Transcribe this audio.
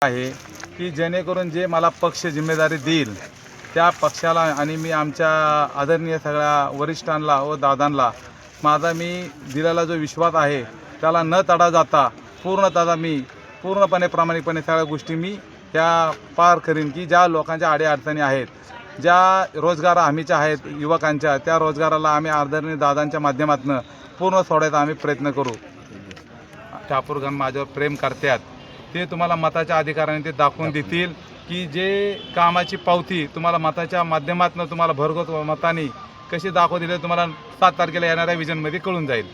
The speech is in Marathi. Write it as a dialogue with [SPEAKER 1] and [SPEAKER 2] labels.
[SPEAKER 1] आहे की जेणेकरून जे मला पक्ष जिम्मेदारी देईल त्या पक्षाला आणि मी आमच्या आदरणीय सगळ्या वरिष्ठांना व दादांना माझा मी दिलेला जो विश्वास आहे त्याला न तडा जाता मी पूर्णपणे प्रामाणिकपणे सगळ्या गोष्टी मी त्या पार करीन की ज्या लोकांच्या अडीअडचणी आहेत, ज्या रोजगार हमीच्या आहेत युवकांच्या, त्या रोजगाराला आम्ही आदरणीय दादांच्या माध्यमातून पूर्ण सोडायचा आम्ही प्रयत्न करू. ठाकूरगण माझ्यावर प्रेम करतात ते तुम्हाला मताच्या अधिकाराने ते दाखवून देतील की जे कामाची पावती तुम्हाला मताच्या माध्यमातून तुम्हाला भरघोस मताने कशी दाखवू दिली तुम्हाला 7 तारखेला येणाऱ्या विजनमध्ये कळून जाईल.